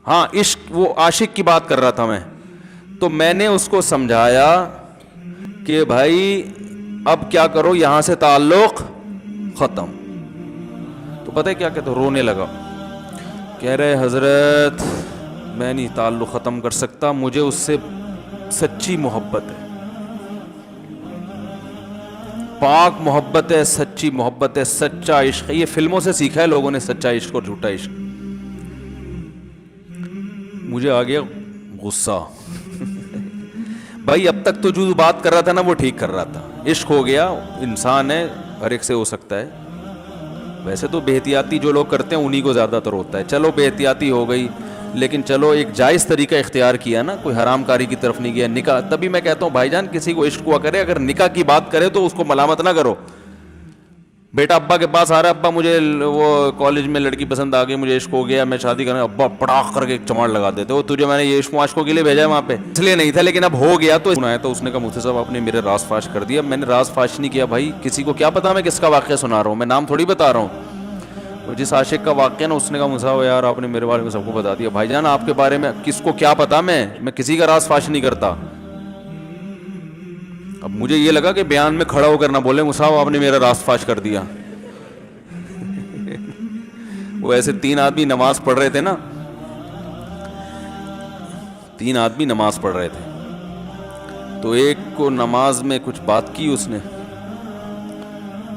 ہاں عشق، وہ عاشق کی بات کر رہا تھا میں. تو میں نے اس کو سمجھایا کہ بھائی اب کیا کرو، یہاں سے تعلق ختم. تو پتہ ہے کیا کہتے، رونے لگا. کہہ رہے حضرت میں نہیں تعلق ختم کر سکتا، مجھے اس سے سچی محبت ہے، پاک محبت ہے، سچی محبت ہے، سچا عشق ہے. یہ فلموں سے سیکھا ہے لوگوں نے، سچا عشق اور جھوٹا عشق. مجھے آ گیا غصہ. بھائی اب تک تو جو بات کر رہا تھا نا وہ ٹھیک کر رہا تھا، عشق ہو گیا، انسان ہے، ہر ایک سے ہو سکتا ہے. ویسے تو بے احتیاطی جو لوگ کرتے ہیں انہی کو زیادہ تر ہوتا ہے. چلو بے احتیاطی ہو گئی، لیکن چلو ایک جائز طریقہ اختیار کیا نا، کوئی حرام کاری کی طرف نہیں گیا. نکاح، تبھی میں کہتا ہوں بھائی جان کسی کو عشق ہوا کرے، اگر نکاح کی بات کرے تو اس کو ملامت نہ کرو. بیٹا ابا کے پاس آ رہا ہے، ابا مجھے وہ کالج میں لڑکی پسند آ گئی، مجھے عشق ہو گیا، میں شادی کرنا. ابا پڑاخ کر کے ایک چماڑ لگا دیتے، وہ تجھے میں نے یہ عشق معاشقوں کے لیے بھیجا ہے وہاں پہ، اس لیے نہیں تھا، لیکن اب ہو گیا تو سنایا. تو اس نے کہا مفتی صاحب آپ نے میرے راز فاش کر دیا. میں نے راز فاش نہیں کیا بھائی، کسی کو کیا پتا میں کس کا واقعہ سنا رہا ہوں، میں نام تھوڑی بتا رہا ہوں. جس عاشق کا واقعہ نا، اس نے کہا مصعب یار آپ نے میرے بارے میں سب کو بتا دیا. بھائی جان آپ کے بارے میں کس کو کیا پتا، میں کسی کا راز فاش نہیں کرتا. اب مجھے یہ لگا کہ بیان میں کھڑا ہو کر نہ بولے مصعب آپ نے میرا راز فاش کر دیا. وہ ایسے 3 آدمی نماز پڑھ رہے تھے نا، 3 آدمی نماز پڑھ رہے تھے، تو ایک کو نماز میں کچھ بات کی اس نے.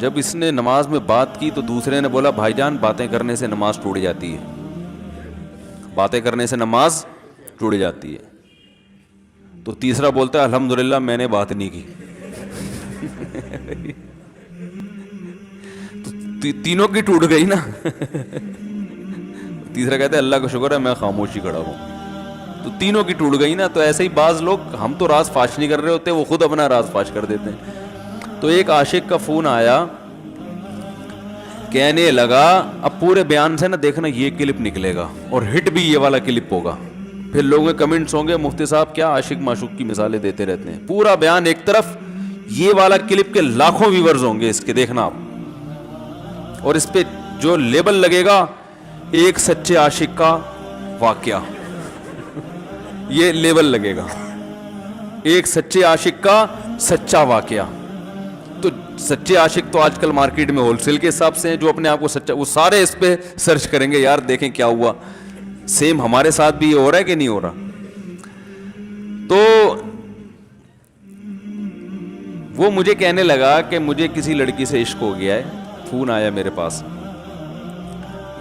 جب اس نے نماز میں بات کی تو دوسرے نے بولا بھائی جان باتیں کرنے سے نماز ٹوٹ جاتی ہے، باتیں کرنے سے نماز ٹوٹ جاتی ہے. تو تیسرا بولتا ہے الحمدللہ میں نے بات نہیں کی. تو تینوں کی ٹوٹ گئی نا. تیسرا کہتا ہے اللہ کا شکر ہے میں خاموشی کھڑا ہوں. تو تینوں کی ٹوٹ گئی نا. تو ایسے ہی بعض لوگ، ہم تو راز فاش نہیں کر رہے ہوتے، وہ خود اپنا راز فاش کر دیتے ہیں. تو ایک عاشق کا فون آیا، کہنے لگا، اب پورے بیان سے نا دیکھنا یہ کلپ نکلے گا اور ہٹ بھی یہ والا کلپ ہوگا. پھر لوگوں کے کمنٹس ہوں گے مفتی صاحب کیا عاشق معشوق کی مثالیں دیتے رہتے ہیں. پورا بیان ایک طرف، یہ والا کلپ کے لاکھوں ویورز ہوں گے اس کے، دیکھنا آپ. اور اس پہ جو لیبل لگے گا ایک سچے عاشق کا واقعہ، یہ لیبل لگے گا ایک سچے عاشق کا سچا واقعہ. تو سچے عاشق تو آج کل مارکیٹ میں ہول سیل کے حساب سے ہیں، جو اپنے آپ کو سچا، وہ سارے اس پہ سرچ کریں گے یار دیکھیں کیا ہوا. سیم ہمارے ساتھ بھی یہ ہو رہا ہے کہ نہیں ہو رہا. تو وہ مجھے کہنے لگا کہ مجھے کسی لڑکی سے عشق ہو گیا ہے، فون آیا میرے پاس،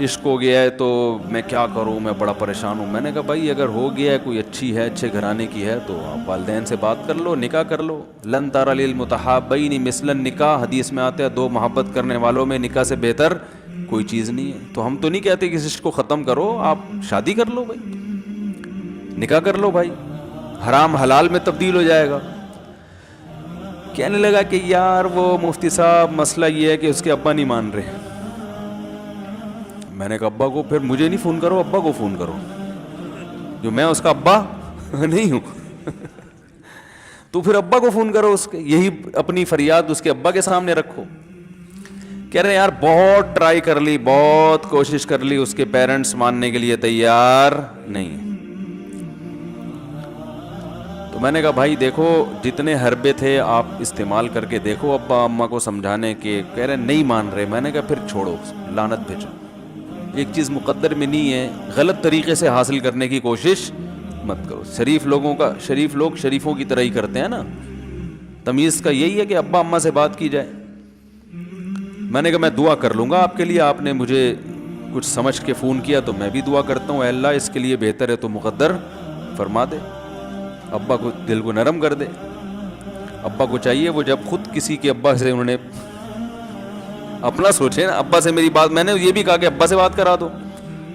عشق ہو گیا ہے تو میں کیا کروں، میں بڑا پریشان ہوں. میں نے کہا بھائی اگر ہو گیا ہے، کوئی اچھی ہے، اچھے گھرانے کی ہے، تو آپ والدین سے بات کر لو، نکاح کر لو. لن تر للمتحابین مثل النکاح، حدیث میں آتا ہے 2 محبت کرنے والوں میں نکاح سے بہتر کوئی چیز نہیں ہے. تو ہم تو نہیں کہتے کہ اس عشق کو ختم کرو، آپ شادی کر لو بھائی، نکاح کر لو بھائی، حرام حلال میں تبدیل ہو جائے گا. کہنے لگا کہ یار وہ مفتی صاحب مسئلہ یہ ہے کہ اس کے ابا نہیں مان رہے. میں نے کہا ابا کو پھر مجھے نہیں فون کرو، ابا کو فون کرو، جو میں اس کا ابا نہیں ہوں. تو پھر ابا کو فون کرو، اس کے یہی اپنی فریاد اس کے ابا کے سامنے رکھو. کہہ رہے یار بہت ٹرائی کر لی، بہت کوشش کر لی، اس کے پیرنٹس ماننے کے لیے تیار نہیں. تو میں نے کہا بھائی دیکھو جتنے حربے تھے آپ استعمال کر کے دیکھو ابا اماں کو سمجھانے کے. کہہ رہے نہیں مان رہے. میں نے کہا پھر چھوڑو، لعنت بھیجو. ایک چیز مقدر میں نہیں ہے، غلط طریقے سے حاصل کرنے کی کوشش مت کرو. شریف لوگ شریفوں کی طرح ہی کرتے ہیں نا. تمیز کا یہی ہے کہ ابا اماں سے بات کی جائے. میں نے کہا میں دعا کر لوں گا آپ کے لیے، آپ نے مجھے کچھ سمجھ کے فون کیا تو میں بھی دعا کرتا ہوں، اے اللہ اس کے لیے بہتر ہے تو مقدر فرما دے، ابا کو دل کو نرم کر دے. ابا کو چاہیے وہ جب خود کسی کے ابا سے انہوں نے اپنا سوچے نا، ابا سے میری بات، میں نے یہ بھی کہا کہ ابا سے بات کرا دو.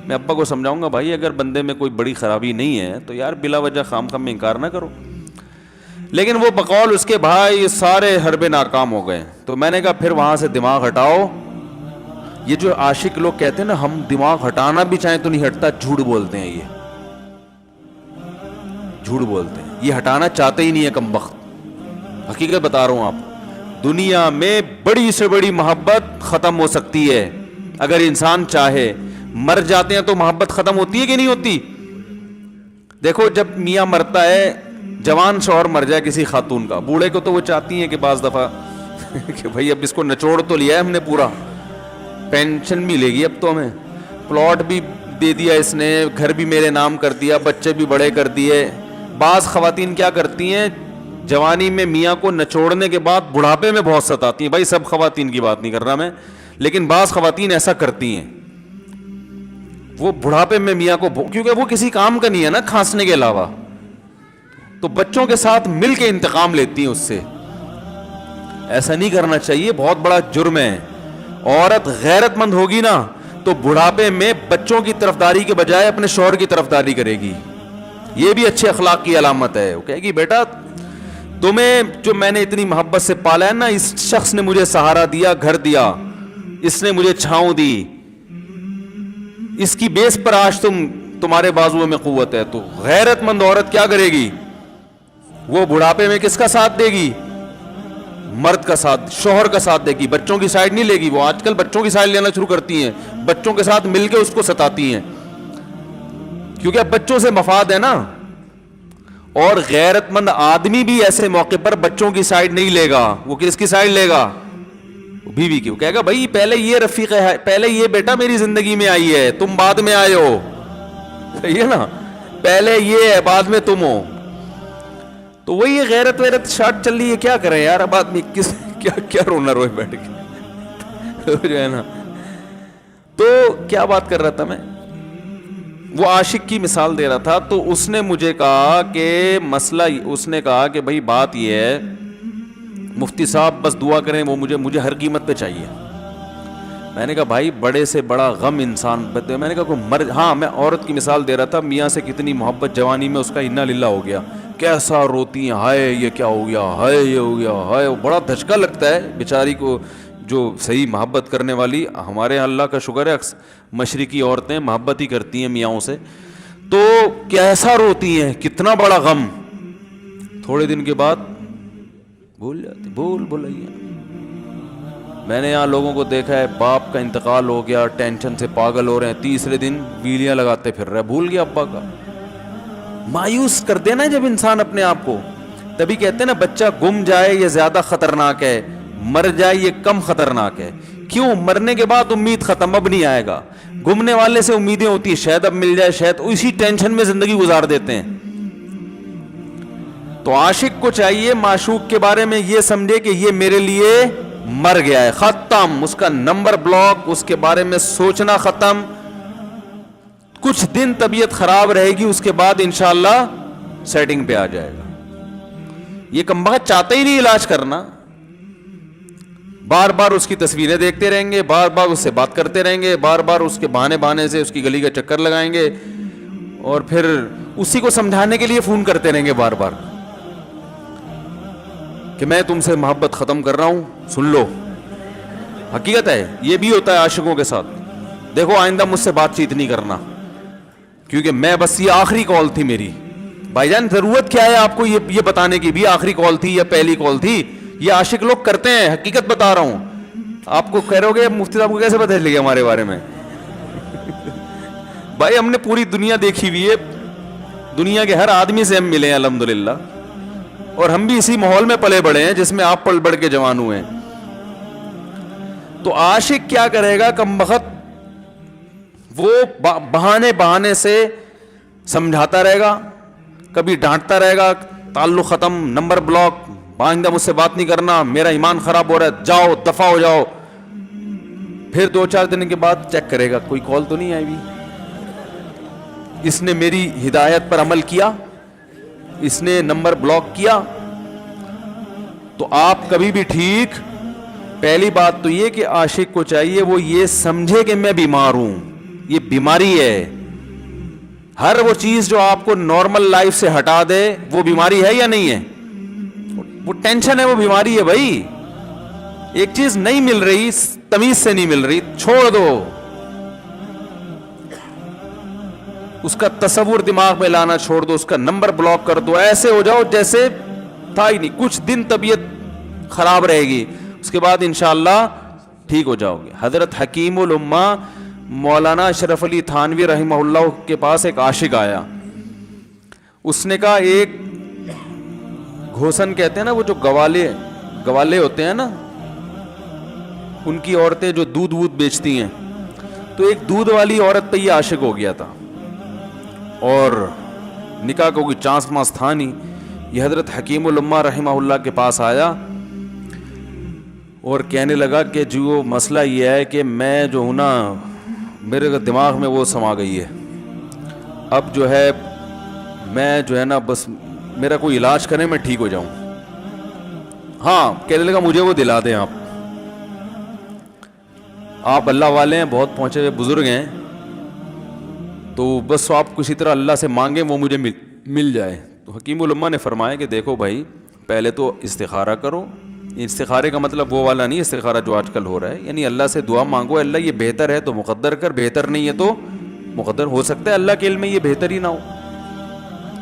میں ابا کو سمجھاؤں گا بھائی اگر بندے میں کوئی بڑی خرابی نہیں ہے تو یار بلا وجہ خام خام میں انکار نہ کرو. لیکن وہ بقول اس کے بھائی سارے حربے ناکام ہو گئے. تو میں نے کہا پھر وہاں سے دماغ ہٹاؤ. یہ جو عاشق لوگ کہتے ہیں نا ہم دماغ ہٹانا بھی چاہیں تو نہیں ہٹتا، جھوٹ بولتے ہیں. یہ جھوٹ بولتے ہیں، یہ ہٹانا چاہتے ہی نہیں ہے کمبخت. حقیقت بتا رہا ہوں آپ، دنیا میں بڑی سے بڑی محبت ختم ہو سکتی ہے اگر انسان چاہے. مر جاتے ہیں تو محبت ختم ہوتی ہے کہ نہیں ہوتی؟ دیکھو جب میاں مرتا ہے, جوان شوہر مر جائے کسی خاتون کا, بوڑھے کو تو وہ چاہتی ہیں کہ بعض دفعہ کہ بھائی اب اس کو نچوڑ تو لیا ہے ہم نے پورا, پینشن ملے گی اب تو ہمیں, پلاٹ بھی دے دیا اس نے, گھر بھی میرے نام کر دیا, بچے بھی بڑے کر دیے. بعض خواتین کیا کرتی ہیں, جوانی میں میاں کو نچوڑنے کے بعد بڑھاپے میں بہت ستاتی ہیں. بھائی سب خواتین کی بات نہیں کر رہا میں, لیکن بعض خواتین ایسا کرتی ہیں, وہ بڑھاپے میں میاں کو, کیونکہ وہ کسی کام کا نہیں ہے نا کھانسنے کے علاوہ, تو بچوں کے ساتھ مل کے انتقام لیتی ہیں اس سے. ایسا نہیں کرنا چاہیے, بہت بڑا جرم ہے. عورت غیرت مند ہوگی نا تو بڑھاپے میں بچوں کی طرفداری کے بجائے اپنے شوہر کی طرفداری کرے گی. یہ بھی اچھے اخلاق کی علامت ہے. وہ کہے گی بیٹا تمہیں جو میں نے اتنی محبت سے پالا ہے نا, اس شخص نے مجھے سہارا دیا, گھر دیا, اس نے مجھے چھاؤں دی, اس کی بیس پر آج تمہارے بازوؤں میں قوت ہے. تو غیرت مند عورت کیا کرے گی, وہ بڑھاپے میں کس کا ساتھ دے گی, مرد کا ساتھ, شوہر کا ساتھ دے گی, بچوں کی سائڈ نہیں لے گی. وہ آج کل بچوں کی سائڈ لینا شروع کرتی ہیں, بچوں کے ساتھ مل کے اس کو ستاتی ہیں, کیونکہ اب بچوں سے مفاد ہے نا. اور غیرت مند آدمی بھی ایسے موقع پر بچوں کی سائڈ نہیں لے گا. وہ کس کی سائڈ لے گا, بیوی کی. وہ کہے گا بھائی پہلے یہ رفیق ہے, پہلے یہ بیٹا میری زندگی میں آئی ہے, تم بعد میں آئے ہو, صحیح ہے نا, پہلے یہ ہے بعد میں تم ہو. تو وہی غیرت ویرت شارٹ چل رہی ہے, کیا کریں یار, اب آدمی کس کیا رونا روئے بیٹھ کے جو ہے نا. تو کیا بات کر رہا تھا میں, وہ عاشق کی مثال دے رہا تھا. تو اس نے مجھے کہا کہ مسئلہ, اس نے کہا کہ بھائی بات یہ ہے مفتی صاحب بس دعا کریں, وہ مجھے ہر قیمت پہ چاہیے. میں نے کہا بھائی بڑے سے بڑا غم انسان, میں نے کہا کوئی ہاں میں عورت کی مثال دے رہا تھا, میاں سے کتنی محبت جوانی میں اس کا انا للہ ہو گیا, کیسا روتی ہیں, ہائے یہ کیا ہو گیا, ہائے یہ ہو گیا, ہائے. بڑا دھچکا لگتا ہے بیچاری کو, جو صحیح محبت کرنے والی. ہمارے اللہ کا شکر ہے مشرقی عورتیں محبت ہی کرتی ہیں میاں سے, تو کیسا روتی ہیں, کتنا بڑا غم. تھوڑے دن کے بعد بھول جاتی, بھولائیے. میں نے یہاں لوگوں کو دیکھا ہے, باپ کا انتقال ہو گیا, ٹینشن سے پاگل ہو رہے ہیں, تیسرے دن ویلیاں لگاتے پھر رہے, بھول گیا ابا کا. مایوس کر دینا جب انسان اپنے آپ کو. تبھی کہتے ہیں نا بچہ گم جائے یہ زیادہ خطرناک ہے, مر جائے یہ کم خطرناک ہے. کیوں, مرنے کے بعد امید ختم, اب نہیں آئے گا. گمنے والے سے امیدیں ہوتی ہیں شاید اب مل جائے, شاید اسی ٹینشن میں زندگی گزار دیتے ہیں. تو عاشق کو چاہیے معشوق کے بارے میں یہ سمجھے کہ یہ میرے لیے مر گیا ہے, ختم, اس کا نمبر بلاک, اس کے بارے میں سوچنا ختم. کچھ دن طبیعت خراب رہے گی, اس کے بعد انشاءاللہ سیٹنگ پہ آ جائے گا. یہ کمبخت چاہتا ہی نہیں علاج کرنا, بار بار اس کی تصویریں دیکھتے رہیں گے, بار بار اس سے بات کرتے رہیں گے, بار بار اس کے بہانے سے اس کی گلی کا چکر لگائیں گے, اور پھر اسی کو سمجھانے کے لیے فون کرتے رہیں گے بار بار کہ میں تم سے محبت ختم کر رہا ہوں, سن لو. حقیقت ہے یہ بھی ہوتا ہے عاشقوں کے ساتھ. دیکھو آئندہ مجھ سے بات چیت نہیں کرنا, کیونکہ میں بس یہ آخری کال تھی میری. بھائی جان ضرورت کیا ہے آپ کو یہ بتانے کی بھی آخری کال تھی یا پہلی کال تھی؟ یہ عاشق لوگ کرتے ہیں, حقیقت بتا رہا ہوں. آپ کو کہہ رہے ہو مفتی صاحب کو کیسے پتہ چل گیا ہمارے بارے میں؟ بھائی ہم نے پوری دنیا دیکھی ہوئی ہے, دنیا کے ہر آدمی سے ہم ملے ہیں الحمدللہ, اور ہم بھی اسی ماحول میں پلے بڑے ہیں جس میں آپ پل بڑھ کے جوان ہوئے ہیں. تو عاشق کیا کرے گا کمبخت, وہ بہانے سے سمجھاتا رہے گا, کبھی ڈانٹتا رہے گا, تعلق ختم, نمبر بلاک, آئندہ مجھ سے بات نہیں کرنا, میرا ایمان خراب ہو رہا ہے, جاؤ دفع ہو جاؤ. پھر 2-4 دن کے بعد چیک کرے گا کوئی کال تو نہیں آئی ہوئی, اس نے میری ہدایت پر عمل کیا, اس نے نمبر بلاک کیا. تو آپ کبھی بھی ٹھیک, پہلی بات تو یہ کہ عاشق کو چاہیے وہ یہ سمجھے کہ میں بیمار ہوں, یہ بیماری ہے. ہر وہ چیز جو آپ کو نارمل لائف سے ہٹا دے وہ بیماری ہے یا نہیں ہے؟ وہ ٹینشن ہے, وہ بیماری ہے بھائی. ایک چیز نہیں مل رہی, تمیز سے نہیں مل رہی, چھوڑ دو, اس کا تصور دماغ میں لانا چھوڑ دو, اس کا نمبر بلاک کر دو, ایسے ہو جاؤ جیسے تھا ہی نہیں. کچھ دن طبیعت خراب رہے گی, اس کے بعد انشاءاللہ ٹھیک ہو جاؤ گے. حضرت حکیم الامہ مولانا اشرف علی تھانوی رحمہ اللہ کے پاس ایک عاشق آیا, اس نے کہا ایک گھوسن کہتے ہیں نا وہ جو گوالے ہوتے ہیں نا, ان کی عورتیں جو دودھ وودھ بیچتی ہیں, تو ایک دودھ والی عورت پہ یہ عاشق ہو گیا تھا اور نکاح کو کوئی چانس مانس تھا نہیں. یہ حضرت حکیم الامہ رحمہ اللہ کے پاس آیا اور کہنے لگا کہ جو مسئلہ یہ ہے کہ میں جو ہوں نا, میرے دماغ میں وہ سما گئی ہے, اب جو ہے میں جو ہے نا بس میرا کوئی علاج کریں میں ٹھیک ہو جاؤں. ہاں کہنے لگا مجھے وہ دلا دیں آپ اللہ والے ہیں, بہت پہنچے ہوئے بزرگ ہیں, تو بس آپ کسی طرح اللہ سے مانگیں وہ مجھے مل جائے. تو حکیم الامہ نے فرمایا کہ دیکھو بھائی, پہلے تو استخارہ کرو. استخارے کا مطلب وہ والا نہیں استخارہ جو آج کل ہو رہا ہے, یعنی اللہ سے دعا مانگو, اللہ یہ بہتر ہے تو مقدر کر, بہتر نہیں ہے تو مقدر. ہو سکتا ہے اللہ کے علم میں یہ بہتر ہی نہ ہو,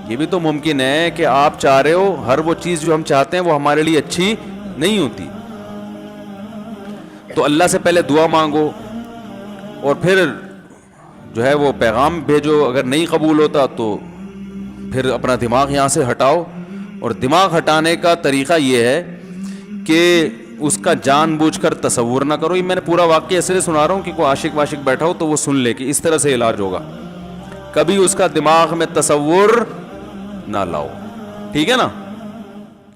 یہ بھی تو ممکن ہے کہ آپ چاہ رہے ہو ہر وہ چیز جو ہم چاہتے ہیں وہ ہمارے لیے اچھی نہیں ہوتی. تو اللہ سے پہلے دعا مانگو اور پھر جو ہے وہ پیغام بھیجو. اگر نہیں قبول ہوتا تو پھر اپنا دماغ یہاں سے ہٹاؤ. اور دماغ ہٹانے کا طریقہ یہ ہے کہ اس کا جان بوجھ کر تصور نہ کرو. یہ میں نے پورا واقعہ اس لیے سنا رہا ہوں کہ کوئی عاشق واشق بیٹھا ہو تو وہ سن لے کہ اس طرح سے علاج ہوگا. کبھی اس کا دماغ میں تصور نہ لاؤ, ٹھیک ہے نا,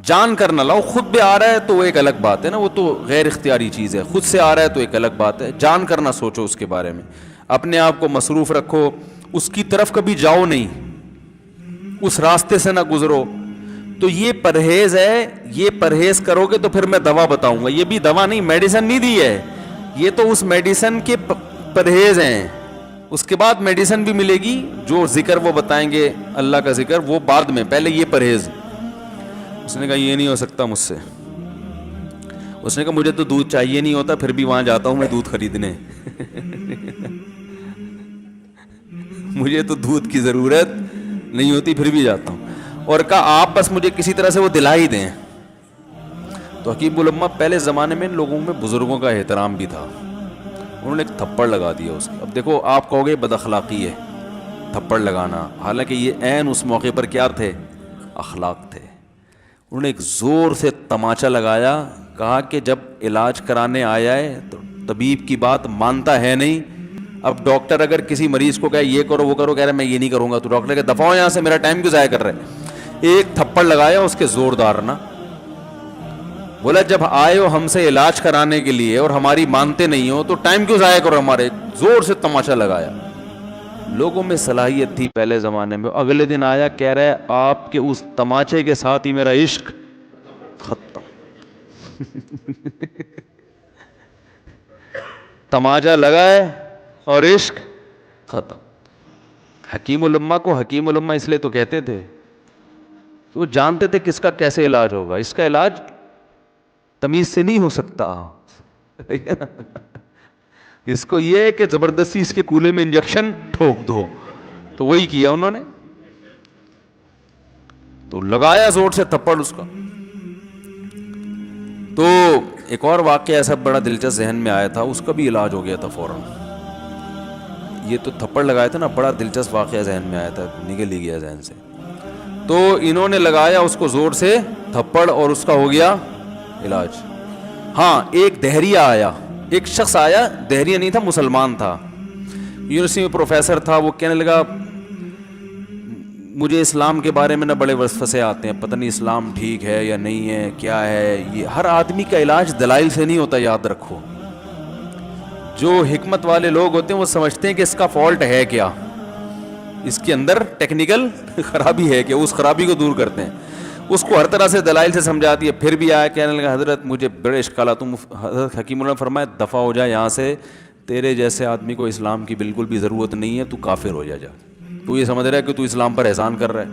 جان کر نہ لاؤ. خود بھی آ رہا ہے تو وہ ایک الگ بات ہے نا, وہ تو غیر اختیاری چیز ہے. خود سے آ رہا ہے تو ایک الگ بات ہے. جان کر نہ سوچو اس کے بارے میں, اپنے آپ کو مصروف رکھو, اس کی طرف کبھی جاؤ نہیں, اس راستے سے نہ گزرو. تو یہ پرہیز ہے, یہ پرہیز کرو گے تو پھر میں دوا بتاؤں گا. یہ بھی دوا نہیں, میڈیسن نہیں دی ہے, یہ تو اس میڈیسن کے پرہیز ہیں. اس کے بعد میڈیسن بھی ملے گی, جو ذکر وہ بتائیں گے اللہ کا ذکر وہ بعد میں, پہلے یہ پرہیز. اس نے کہا یہ نہیں ہو سکتا مجھ سے. اس نے کہا مجھے تو دودھ چاہیے نہیں ہوتا, پھر بھی وہاں جاتا ہوں میں دودھ خریدنے. مجھے تو دودھ کی ضرورت نہیں ہوتی پھر بھی جاتا ہوں. اور کہا آپ بس مجھے کسی طرح سے وہ دلا ہی دیں. تو حکیم الامہ پہلے زمانے میں لوگوں میں بزرگوں کا احترام بھی تھا, انہوں نے ایک تھپڑ لگا دیا اس کے. اب دیکھو آپ کہو گے بد اخلاقی ہے تھپڑ لگانا, حالانکہ یہ عین اس موقع پر کیا تھے, اخلاق تھے. انہوں نے ایک زور سے تماچا لگایا, کہا کہ جب علاج کرانے آیا ہے تو طبیب کی بات مانتا ہے نہیں. اب ڈاکٹر اگر کسی مریض کو کہے یہ کرو وہ کرو, کہہ رہے میں یہ نہیں کروں گا, تو ڈاکٹر کہ دفعہ یہاں سے, میرا ٹائم کیوں ضائع کر رہے. ایک تھپڑ لگایا اس کے زوردار نا, بولا جب آئے ہو ہم سے علاج کرانے کے لیے اور ہماری مانتے نہیں ہو تو ٹائم کیوں ضائع کرو ہمارے. زور سے تماچا لگایا. لوگوں میں صلاحیت تھی پہلے زمانے میں. اگلے دن آیا کہہ رہا ہے آپ کے اس تماچے کے ساتھ ہی میرا عشق ختم. تماچا لگا ہے اور عشق ختم. حکیم الامہ کو حکیم الامہ اس لیے تو کہتے تھے کہ وہ جانتے تھے کس کا کیسے علاج ہوگا. اس کا علاج تمیز سے نہیں ہو سکتا. اس کو یہ ہے کہ زبردستی اس کے کولے میں انجیکشن ٹھوک دو, تو وہی کیا انہوں نے. تو لگایا زور سے تھپڑ اس کا. تو ایک اور واقعہ ایسا بڑا دلچسپ ذہن میں آیا تھا, اس کا بھی علاج ہو گیا تھا فوراً. یہ تو تھپڑ لگایا تھا نا, بڑا دلچسپ واقعہ ذہن میں آیا تھا, نکل ہی گیا ذہن سے. تو انہوں نے لگایا اس کو زور سے تھپڑ اور اس کا ہو گیا علاج. ہاں ایک دہریہ آیا, ایک شخص آیا, دہریہ نہیں تھا مسلمان تھا, یونیورسٹی میں پروفیسر تھا. وہ کہنے لگا مجھے اسلام کے بارے میں نہ بڑے وسوسے آتے ہیں, پتہ نہیں اسلام ٹھیک ہے یا نہیں ہے, کیا ہے یہ. ہر آدمی کا علاج دلائل سے نہیں ہوتا, یاد رکھو. جو حکمت والے لوگ ہوتے ہیں وہ سمجھتے ہیں کہ اس کا فالٹ ہے کیا, اس کے اندر ٹیکنیکل خرابی ہے کہ اس خرابی کو دور کرتے ہیں. اس کو ہر طرح سے دلائل سے سمجھاتی ہے. پھر بھی آیا کہنے لگا حضرت مجھے بڑے اشکالات. حضرت حکیم اللہ نے فرمایا دفع ہو جائے یہاں سے, تیرے جیسے آدمی کو اسلام کی بالکل بھی ضرورت نہیں ہے, تو کافر ہو جا. تو یہ سمجھ رہا ہے کہ تو اسلام پر احسان کر رہا ہے.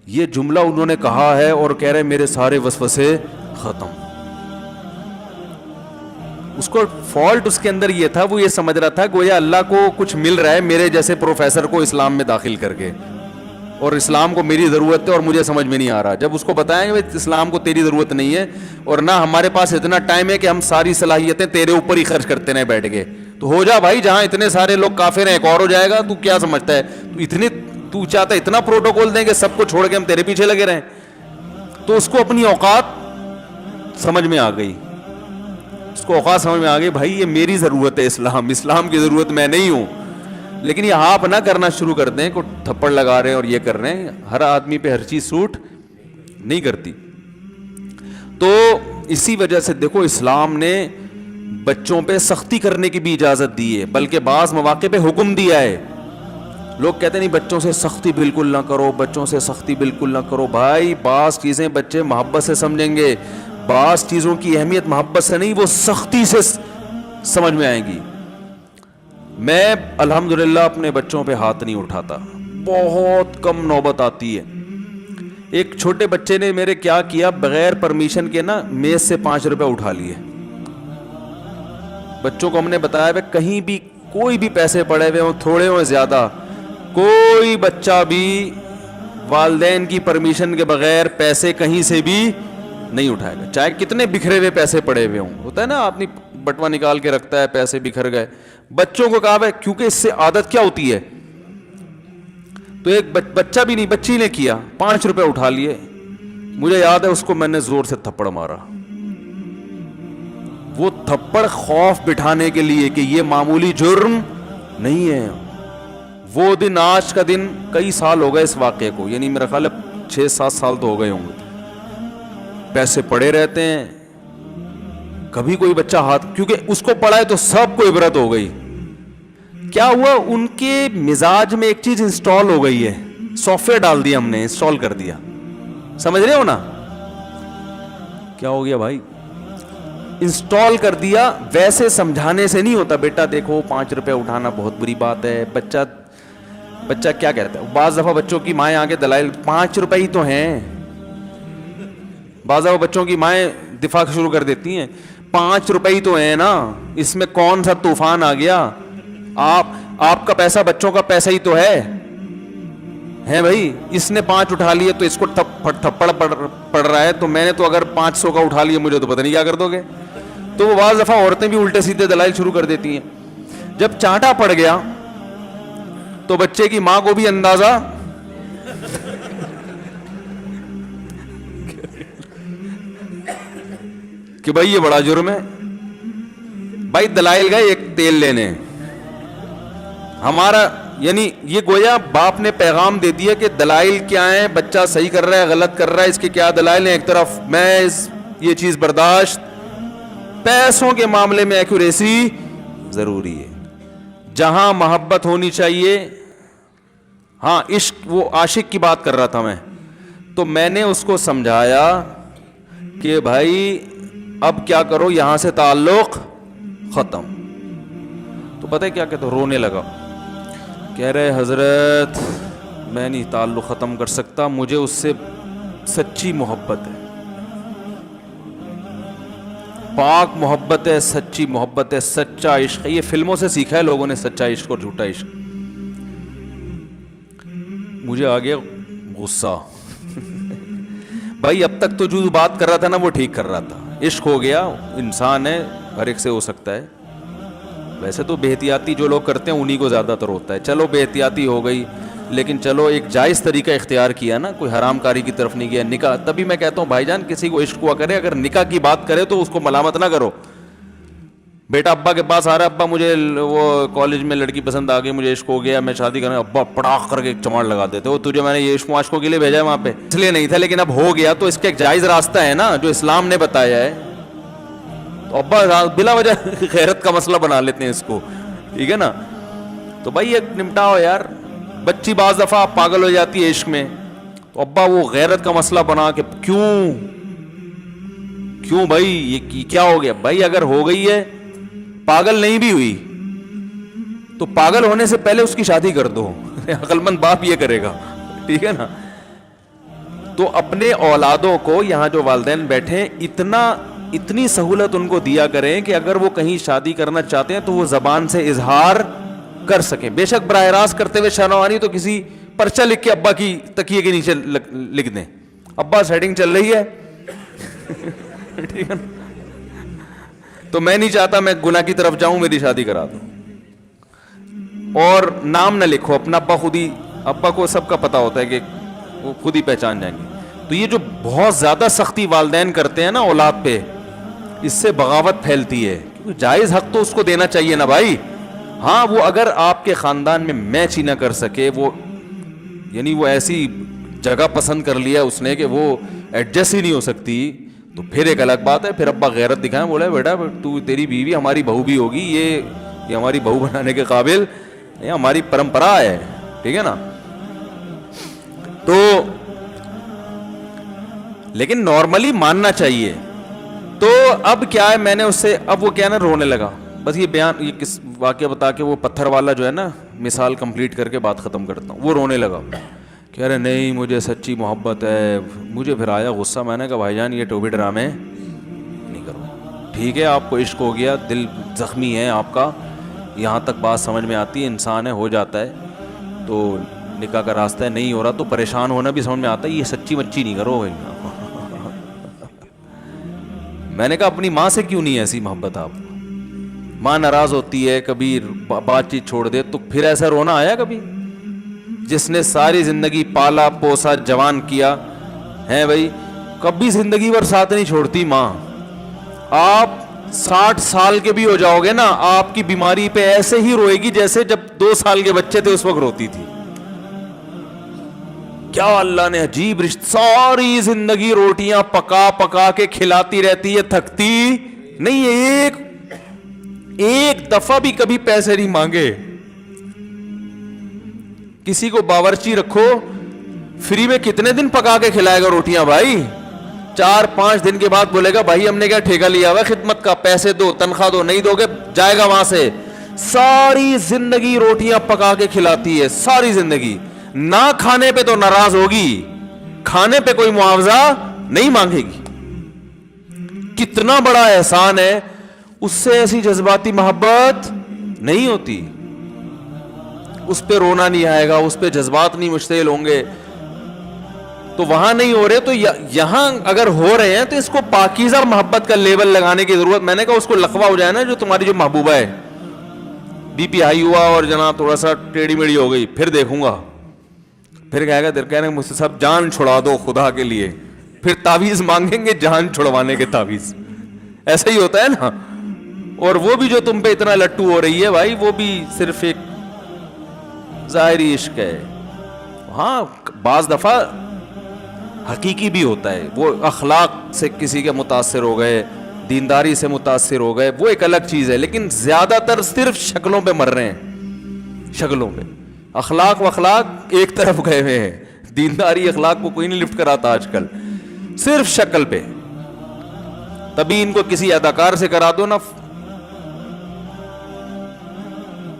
یہ جملہ انہوں نے کہا ہے اور کہہ رہے میرے سارے وسوسے ختم. اس کو فالٹ اس کے اندر یہ تھا, وہ یہ سمجھ رہا تھا گویا اللہ کو کچھ مل رہا ہے میرے جیسے پروفیسر کو اسلام میں داخل کر کے, اور اسلام کو میری ضرورت ہے اور مجھے سمجھ میں نہیں آ رہا. جب اس کو بتائیں کہ اسلام کو تیری ضرورت نہیں ہے اور نہ ہمارے پاس اتنا ٹائم ہے کہ ہم ساری صلاحیتیں تیرے اوپر ہی خرچ کرتے رہیں بیٹھ کے, تو ہو جا بھائی, جہاں اتنے سارے لوگ کافر ہیں ایک اور ہو جائے گا. تو کیا سمجھتا ہے, تو اتنی تو چاہتا اتنا پروٹوکول دیں کہ سب کو چھوڑ کے ہم تیرے پیچھے لگے رہیں. تو اس کو اپنی اوقات سمجھ میں آ گئی, اس کو اوقات سمجھ میں آ گئی, بھائی یہ میری ضرورت ہے, اسلام کی ضرورت میں نہیں ہوں. لیکن یہ آپ نہ کرنا شروع کر دیں, کو تھپڑ لگا رہے ہیں اور یہ کر رہے ہیں. ہر آدمی پہ ہر چیز سوٹ نہیں کرتی. تو اسی وجہ سے دیکھو اسلام نے بچوں پہ سختی کرنے کی بھی اجازت دی ہے, بلکہ بعض مواقع پہ حکم دیا ہے. لوگ کہتے نہیں بچوں سے سختی بالکل نہ کرو, بچوں سے سختی بالکل نہ کرو. بھائی بعض چیزیں بچے محبت سے سمجھیں گے, بعض چیزوں کی اہمیت محبت سے نہیں, وہ سختی سے سمجھ میں آئیں گی. میں الحمدللہ اپنے بچوں پہ ہاتھ نہیں اٹھاتا, بہت کم نوبت آتی ہے. ایک چھوٹے بچے نے میرے کیا کیا, بغیر پرمیشن کے نا میز سے 5 روپے اٹھا لیے. بچوں کو ہم نے بتایا ہے کہیں بھی کوئی بھی پیسے پڑے ہوئے ہوں, تھوڑے ہوں زیادہ, کوئی بچہ بھی والدین کی پرمیشن کے بغیر پیسے کہیں سے بھی نہیں اٹھائے گا, چاہے کتنے بکھرے ہوئے پیسے پڑے ہوئے ہوں. ہوتا ہے نا آدمی بٹوا نکال کے رکھتا ہے, پیسے بکھر گئے. بچوں کو کہا ہے کیونکہ اس سے عادت کیا ہوتی ہے. تو ایک بچہ بھی نہیں, بچی نے کیا, 5 روپے اٹھا لیے. مجھے یاد ہے اس کو میں نے زور سے تھپڑ مارا. وہ تھپڑ خوف بٹھانے کے لیے کہ یہ معمولی جرم نہیں ہے. وہ دن آج کا دن کئی سال ہو گئے اس واقعے کو, یعنی میرا خیال ہے 6-7 سال تو ہو گئے ہوں گے. پیسے پڑے رہتے ہیں, کبھی کوئی بچہ ہاتھ, کیونکہ اس کو پڑا ہے تو سب کو عبرت ہو گئی. کیا ہوا, ان کے مزاج میں ایک چیز انسٹال ہو گئی ہے, سافٹ ویئر ڈال دیا ہم نے, انسٹال کر دیا. سمجھ رہے ہو نا کیا ہو گیا بھائی, انسٹال کر دیا. ویسے سمجھانے سے نہیں ہوتا, بیٹا دیکھو 5 روپے اٹھانا بہت بری بات ہے. بچہ کیا کہتا ہے, بعض دفعہ بچوں کی مائیں آگے دلائل 5 روپے ہی تو ہیں. بعض دفعہ بچوں کی مائیں دفاع شروع کر دیتی ہیں, 5 روپے ہی تو ہیں نا, اس میں کون سا طوفان آ گیا. آپ کا پیسہ بچوں کا پیسہ ہی تو ہے بھائی. اس نے 5 اٹھا لیے تو اس کو تھپڑ پڑ رہا ہے, تو میں نے تو اگر 500 کا اٹھا لیا مجھے تو پتہ نہیں کیا کر دو گے. تو وہ بعض دفعہ عورتیں بھی الٹے سیدھے دلائل شروع کر دیتی ہیں. جب چانٹا پڑ گیا تو بچے کی ماں کو بھی اندازہ کہ بھائی یہ بڑا جرم ہے. بھائی دلائل گئے ایک تیل لینے, ہمارا یعنی یہ گویا باپ نے پیغام دے دیا کہ دلائل کیا ہیں, بچہ صحیح کر رہا ہے غلط کر رہا ہے, اس کے کیا دلائل ہیں. ایک طرف میں یہ چیز برداشت, پیسوں کے معاملے میں ایکوریسی ضروری ہے. جہاں محبت ہونی چاہیے, ہاں عشق, وہ عاشق کی بات کر رہا تھا میں, تو میں نے اس کو سمجھایا کہ بھائی اب کیا کرو, یہاں سے تعلق ختم. تو پتہ ہے کیا کہتا, رونے لگا, کہہ رہے حضرت میں نہیں تعلق ختم کر سکتا, مجھے اس سے سچی محبت ہے, پاک محبت ہے, سچی محبت ہے, سچا عشق ہے. یہ فلموں سے سیکھا ہے لوگوں نے, سچا عشق اور جھوٹا عشق. مجھے آ گیا غصہ. بھائی اب تک تو جو بات کر رہا تھا نا وہ ٹھیک کر رہا تھا, عشق ہو گیا, انسان ہے, ہر ایک سے ہو سکتا ہے. ویسے تو بے احتیاطی جو لوگ کرتے ہیں انہی کو زیادہ تر ہوتا ہے. چلو بے احتیاطی ہو گئی, لیکن چلو ایک جائز طریقہ اختیار کیا نا, کوئی حرام کاری کی طرف نہیں گیا. نکاح, تبھی میں کہتا ہوں بھائی جان کسی کو عشق ہوا کرے, اگر نکاح کی بات کرے تو اس کو ملامت نہ کرو. بیٹا ابا کے پاس آ رہا ہے, ابا مجھے وہ کالج میں لڑکی پسند آ گئی, مجھے عشق ہو گیا, میں شادی کرنا. ابا پڑاخ کر کے ایک چماڑ لگا دیتے, وہ تجھے میں نے یہ عشق معاشقوں کے لیے بھیجا ہے وہاں پہ, اس لیے نہیں تھا, لیکن اب ہو گیا تو اس کا ایک جائز راستہ ہے نا جو اسلام نے بتایا ہے. تو ابا بلا وجہ غیرت کا مسئلہ بنا لیتے ہیں اس کو, ٹھیک ہے نا. تو بھائی یہ نمٹاؤ یار. بچی بعض دفعہ پاگل ہو جاتی ہے عشق میں, تو ابا وہ غیرت کا مسئلہ بنا کے کیوں بھائی یہ کیا ہو گیا. بھائی اگر ہو گئی ہے, پاگل نہیں بھی ہوئی تو پاگل ہونے سے پہلے اس کی شادی کر دو. عقل مند باپ یہ کرے گا, ٹھیک ہے نا. تو اپنے اولادوں کو, یہاں جو والدین بیٹھے, اتنی سہولت ان کو دیا کریں کہ اگر وہ کہیں شادی کرنا چاہتے ہیں تو وہ زبان سے اظہار کر سکیں. بے شک براہ راست کرتے ہوئے شرم آنی تو کسی پرچہ لکھ کے ابا کی تکیے کے نیچے لکھ دیں, ابا سیٹنگ چل رہی ہے, ٹھیک ہے نا. تو میں نہیں چاہتا میں گناہ کی طرف جاؤں, میری شادی کرا دو. اور نام نہ لکھو اپنا, ابا خود ہی ابا کو سب کا پتہ ہوتا ہے کہ وہ خود ہی پہچان جائیں گے. تو یہ جو بہت زیادہ سختی والدین کرتے ہیں نا اولاد پہ, اس سے بغاوت پھیلتی ہے. کیونکہ جائز حق تو اس کو دینا چاہیے نا بھائی. ہاں وہ اگر آپ کے خاندان میں میچ ہی نہ کر سکے, وہ یعنی وہ ایسی جگہ پسند کر لیا اس نے کہ وہ ایڈجسٹ ہی نہیں ہو سکتی, تو پھر ایک الگ بات ہے. پھر ابا غیرت دکھائیں, بولے بیٹا تو تیری بیوی ہماری بہو بھی ہوگی, یہ ہماری بہو بنانے کے قابل, یہ ہماری پرمپرا ہے, ٹھیک ہے نا. تو لیکن نارملی ماننا چاہیے. تو اب کیا ہے, میں نے اس سے, اب وہ کیا نا رونے لگا. بس یہ بیان, یہ کس واقعہ بتا کے وہ پتھر والا جو ہے نا مثال کمپلیٹ کر کے بات ختم کرتا ہوں. وہ رونے لگا, کہہ رہے نہیں مجھے سچی محبت ہے. مجھے پھر آیا غصہ, میں نے کہا بھائی جان یہ ٹوبی ڈرامے نہیں کرو. ٹھیک ہے آپ کو عشق ہو گیا, دل زخمی ہے آپ کا, یہاں تک بات سمجھ میں آتی ہے, انسان ہے ہو جاتا ہے, تو نکاح کا راستہ ہے, نہیں ہو رہا تو پریشان ہونا بھی سمجھ میں آتا ہے, یہ سچی مچی نہیں کرو. میں نے کہا اپنی ماں سے کیوں نہیں ایسی محبت آپ, ماں ناراض ہوتی ہے کبھی بات چیت چھوڑ دے تو پھر ایسا رونا آیا کبھی؟ جس نے ساری زندگی پالا پوسا جوان کیا ہے بھائی, کبھی زندگی بھر ساتھ نہیں چھوڑتی ماں. آپ 60 سال کے بھی ہو جاؤ گے نا, آپ کی بیماری پہ ایسے ہی روئے گی جیسے جب 2 سال کے بچے تھے اس وقت روتی تھی. کیا اللہ نے عجیب رشتہ, ساری زندگی روٹیاں پکا پکا کے کھلاتی رہتی ہے, تھکتی نہیں ہے, ایک دفعہ بھی کبھی پیسے نہیں مانگے. کسی کو باورچی رکھو, فری میں کتنے دن پکا کے کھلائے گا روٹیاں بھائی؟ 4-5 دن کے بعد بولے گا بھائی ہم نے کیا ٹھیکہ لیا ہوا خدمت کا, پیسے دو, تنخواہ دو, نہیں دو گے جائے گا وہاں سے. ساری زندگی روٹیاں پکا کے کھلاتی ہے, ساری زندگی. نہ کھانے پہ تو ناراض ہوگی, کھانے پہ کوئی معاوضہ نہیں مانگے گی. کتنا بڑا احسان ہے, اس سے ایسی جذباتی محبت نہیں ہوتی. اس پہ رونا نہیں آئے گا, اس پہ جذبات نہیں مشتعل ہوں گے. تو وہاں نہیں ہو رہے تو یہاں اگر ہو رہے ہیں تو اس کو پاکیزہ محبت کا لیبل لگانے کی ضرورت. میں نے کہا اس کو لقبہ ہو جائے نا, جو تمہاری جو محبوبہ ہے, بی پی ہائی ہوا اور جناب تھوڑا سا ٹیڑھی میڑھی ہو گئی, پھر دیکھوں گا, پھر کہے گا کہنے مجھ سے سب جان چھڑا دو خدا کے لیے, پھر تعویذ مانگیں گے جان چھڑوانے کے تعویذ. ایسا ہی ہوتا ہے نا. اور وہ بھی جو تم پہ اتنا لٹو ہو رہی ہے بھائی, وہ بھی صرف ایک ظاہری عشق ہے. ہاں بعض دفعہ حقیقی بھی ہوتا ہے, وہ اخلاق سے کسی کے متاثر ہو گئے, دینداری سے متاثر ہو گئے, وہ ایک الگ چیز ہے. لیکن زیادہ تر صرف شکلوں پہ مر رہے ہیں, شکلوں پہ. اخلاق و اخلاق ایک طرف گئے ہوئے ہیں, دینداری اخلاق کو کوئی نہیں لفٹ کراتا آج کل, صرف شکل پہ. تبھی ان کو کسی اداکار سے کرا دو نا,